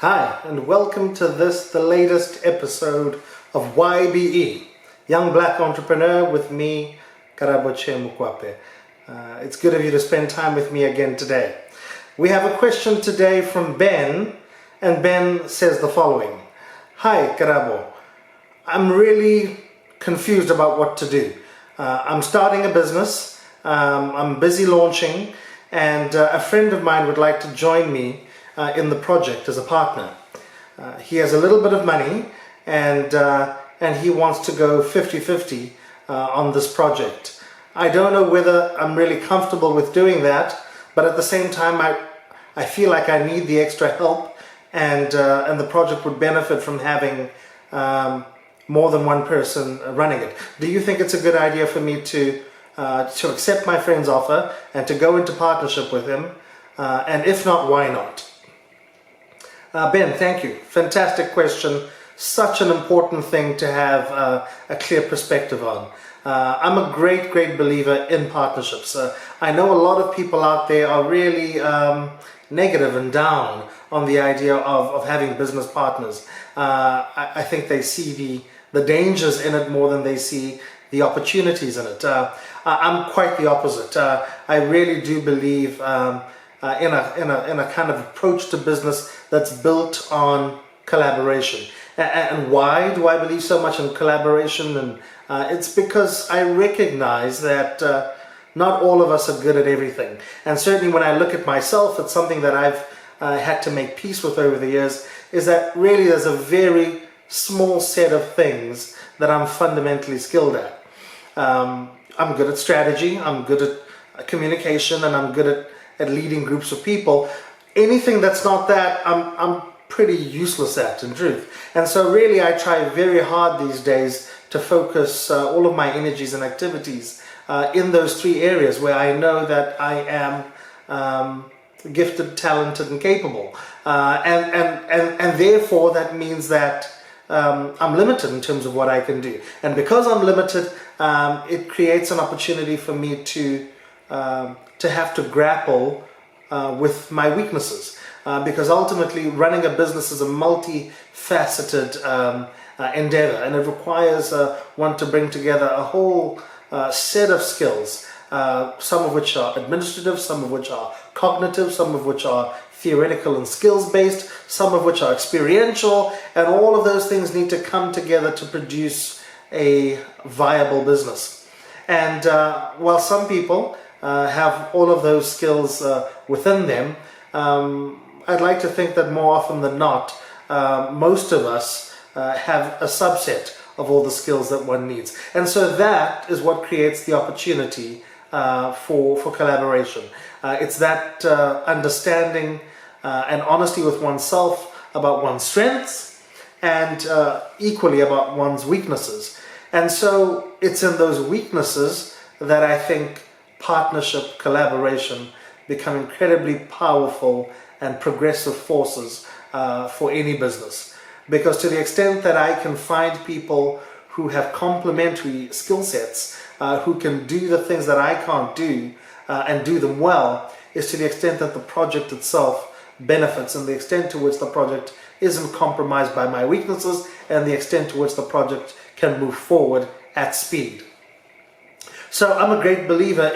Hi, and welcome to the latest episode of YBE, Young Black Entrepreneur, with me, Karaboche Mukwape. It's good of you to spend time with me again today. We have a question today from Ben, and Ben says the following. Hi, Karabo. I'm really confused about what to do. I'm starting a business, I'm busy launching, and a friend of mine would like to join me in the project as a partner. He has a little bit of money and he wants to go 50-50 on this project. I don't know whether I'm really comfortable with doing that, but at the same time I feel like I need the extra help, and the project would benefit from having more than one person running it. Do you think it's a good idea for me to accept my friend's offer and to go into partnership with him? And if not, why not? Ben, thank you. Fantastic question. Such an important thing to have a clear perspective on. I'm a great believer in partnerships. I know a lot of people out there are really negative and down on the idea of having business partners. I think they see the dangers in it more than they see the opportunities in it. I'm quite the opposite. I really do believe in a kind of approach to business that's built on collaboration. And why do I believe so much in collaboration? And it's because I recognize that not all of us are good at everything. And certainly when I look at myself, it's something that I've had to make peace with over the years, is that really there's a very small set of things that I'm fundamentally skilled at. I'm good at strategy, I'm good at communication, and I'm good at leading groups of people. Anything that's not that, I'm pretty useless at, in truth. And so really I try very hard these days to focus all of my energies and activities in those three areas where I know that I am gifted, talented, and capable. And therefore that means that I'm limited in terms of what I can do. And because I'm limited, it creates an opportunity for me to have to grapple with my weaknesses, because ultimately running a business is a multifaceted endeavor, and it requires one to bring together a whole set of skills, some of which are administrative, some of which are cognitive, some of which are theoretical and skills based, some of which are experiential, and all of those things need to come together to produce a viable business. And while some people have all of those skills within them, I'd like to think that more often than not, most of us have a subset of all the skills that one needs. And so that is what creates the opportunity for collaboration. It's that understanding and honesty with oneself about one's strengths, and equally about one's weaknesses. And so it's in those weaknesses that I think partnership, collaboration become incredibly powerful and progressive forces for any business. Because to the extent that I can find people who have complementary skill sets, who can do the things that I can't do and do them well, is to the extent that the project itself benefits, and the extent to which the project isn't compromised by my weaknesses, and the extent to which the project can move forward at speed. So I'm a great believer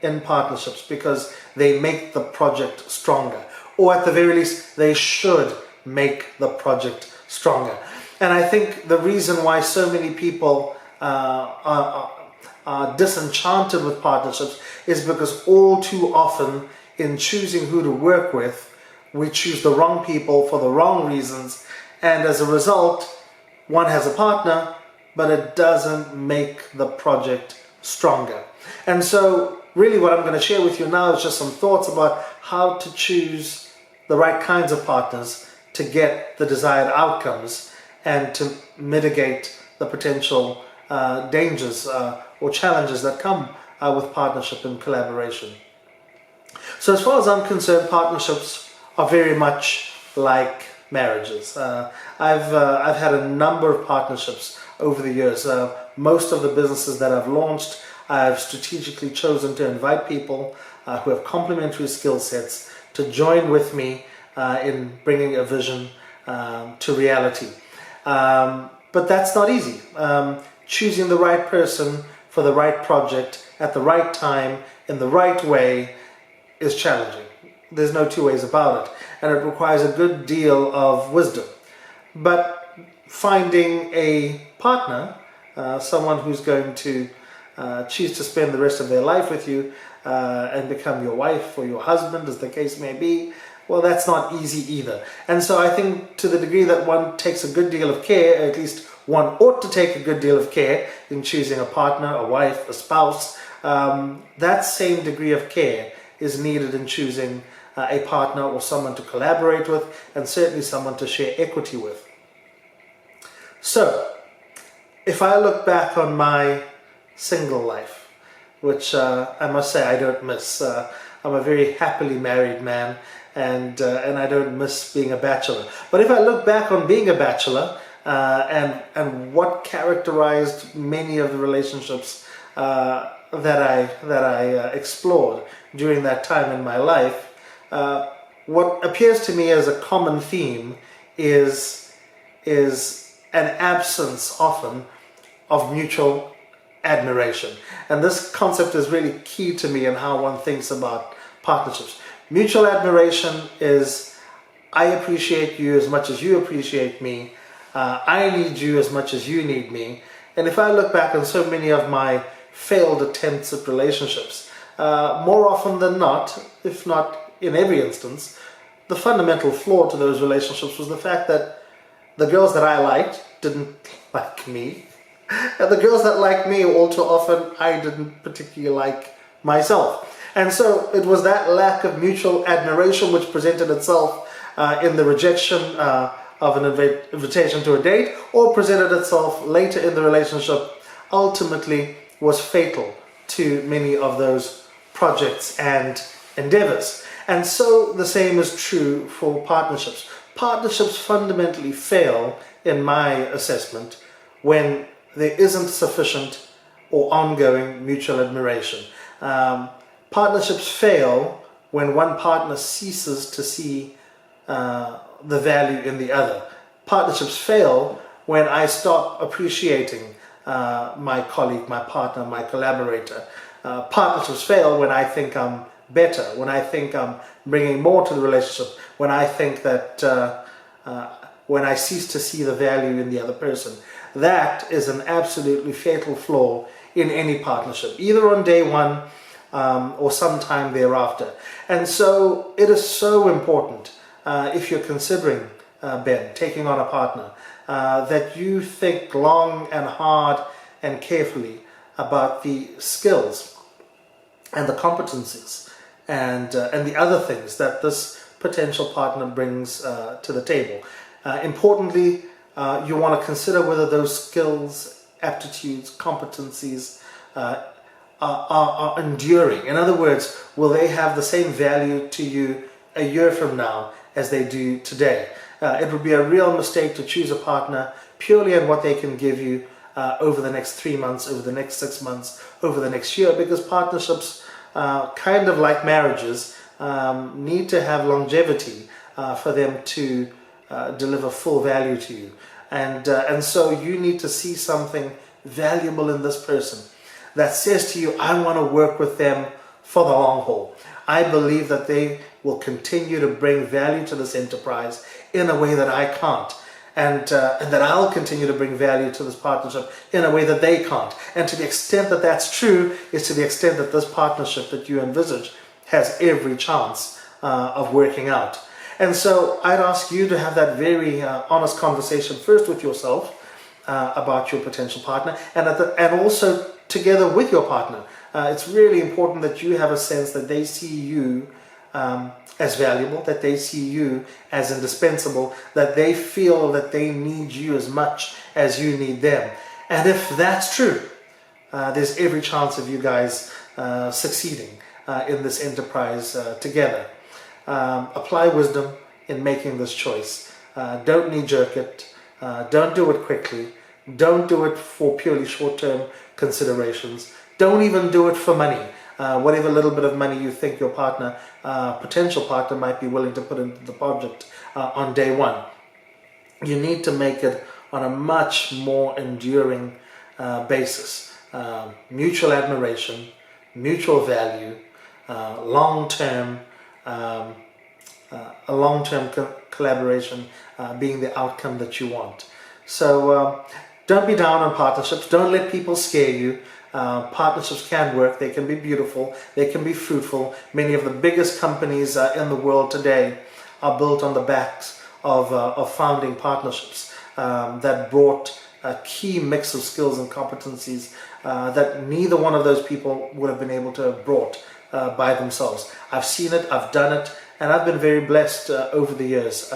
in partnerships because they make the project stronger, or at the very least they should make the project stronger. And I think the reason why so many people are disenchanted with partnerships is because all too often in choosing who to work with, we choose the wrong people for the wrong reasons, and as a result one has a partner but it doesn't make the project stronger. And so really what I'm going to share with you now is just some thoughts about how to choose the right kinds of partners to get the desired outcomes and to mitigate the potential dangers or challenges that come with partnership and collaboration. So as far as I'm concerned, partnerships are very much like marriages. I've had a number of partnerships over the years. Most of the businesses that I've launched, I've strategically chosen to invite people who have complementary skill sets to join with me in bringing a vision to reality. But that's not easy. Choosing the right person for the right project at the right time in the right way is challenging. There's no two ways about it, and it requires a good deal of wisdom. But finding a partner, someone who's going to choose to spend the rest of their life with you and become your wife or your husband, as the case may be, well, that's not easy either. And so I think to the degree that one takes a good deal of care, at least one ought to take a good deal of care in choosing a partner, a wife, a spouse, that same degree of care is needed in choosing a partner or someone to collaborate with, and certainly someone to share equity with. So, if I look back on my single life, which I must say I don't miss. I'm a very happily married man, and I don't miss being a bachelor. But if I look back on being a bachelor and what characterized many of the relationships that I explored during that time in my life, what appears to me as a common theme is an absence often of mutual admiration. And this concept is really key to me in how one thinks about partnerships. Mutual admiration is, I appreciate you as much as you appreciate me. I need you as much as you need me. And if I look back on so many of my failed attempts at relationships, more often than not, if not in every instance, the fundamental flaw to those relationships was the fact that the girls that I liked didn't like me. And the girls that liked me, all too often, I didn't particularly like myself. And so it was that lack of mutual admiration which presented itself in the rejection of an invitation to a date, or presented itself later in the relationship, ultimately was fatal to many of those projects and endeavors. And so the same is true for partnerships. Partnerships fundamentally fail, in my assessment, when there isn't sufficient or ongoing mutual admiration. Partnerships fail when one partner ceases to see the value in the other. Partnerships fail when I stop appreciating my colleague, my partner, my collaborator. Partnerships fail when I think I'm better, when I think I'm bringing more to the relationship, when I think that when I cease to see the value in the other person. That is an absolutely fatal flaw in any partnership, either on day one or sometime thereafter. And so it is so important, if you're considering, Ben, taking on a partner, that you think long and hard and carefully about the skills and the competencies and the other things that this potential partner brings to the table. Importantly, you want to consider whether those skills, aptitudes, competencies are enduring. In other words, will they have the same value to you a year from now as they do today? It would be a real mistake to choose a partner purely on what they can give you over the next 3 months, over the next 6 months, over the next year, because partnerships, kind of like marriages, need to have longevity for them to deliver full value to you. And so you need to see something valuable in this person that says to you, I want to work with them for the long haul. I believe that they will continue to bring value to this enterprise in a way that I can't. And that I'll continue to bring value to this partnership in a way that they can't. And to the extent that that's true is to the extent that this partnership that you envisage has every chance of working out. And so I'd ask you to have that very honest conversation first with yourself about your potential partner, and also together with your partner. It's really important that you have a sense that they see you as valuable, that they see you as indispensable, that they feel that they need you as much as you need them. And if that's true, there's every chance of you guys succeeding in this enterprise together. Apply wisdom in making this choice. Don't knee-jerk it. Don't do it quickly. Don't do it for purely short-term considerations. Don't even do it for money. Whatever little bit of money you think your partner, potential partner, might be willing to put into the project on day one. you need to make it on a much more enduring basis. Mutual admiration, mutual value, long-term, um, a long-term collaboration being the outcome that you want. So don't be down on partnerships. Don't let people scare you. Partnerships can work. They can be beautiful. They can be fruitful. Many of the biggest companies in the world today are built on the backs of founding partnerships that brought a key mix of skills and competencies that neither one of those people would have been able to have brought by themselves. I've seen it, I've done it, and I've been very blessed over the years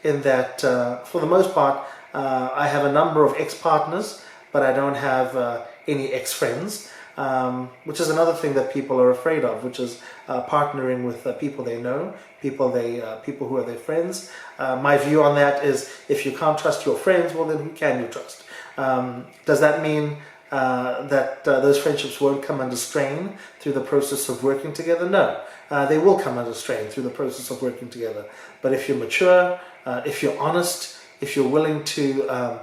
in that for the most part I have a number of ex-partners, but I don't have any ex-friends, which is another thing that people are afraid of, which is partnering with people they know, people who are their friends. My view on that is, if you can't trust your friends, well then who can you trust? Does that mean that those friendships won't come under strain through the process of working together? No, they will come under strain through the process of working together. But if you're mature, if you're honest, if you're willing to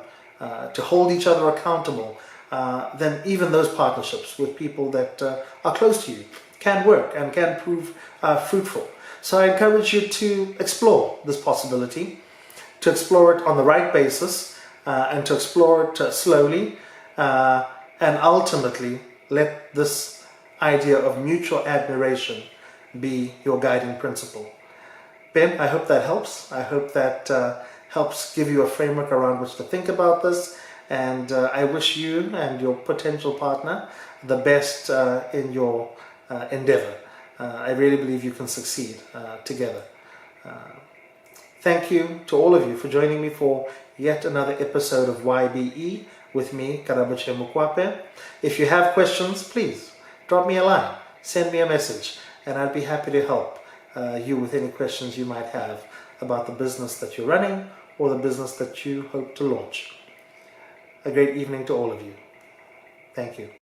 hold each other accountable, then even those partnerships with people that are close to you can work and can prove fruitful. So I encourage you to explore this possibility, to explore it on the right basis, and to explore it slowly, and ultimately let this idea of mutual admiration be your guiding principle. Ben, I hope that helps. I hope that helps give you a framework around which to think about this, and I wish you and your potential partner the best in your endeavor. I really believe you can succeed together. Thank you to all of you for joining me for yet another episode of YBE with me, Karaboche Mukwape. If you have questions, please drop me a line, send me a message, and I'd be happy to help you with any questions you might have about the business that you're running or the business that you hope to launch. A great evening to all of you. Thank you.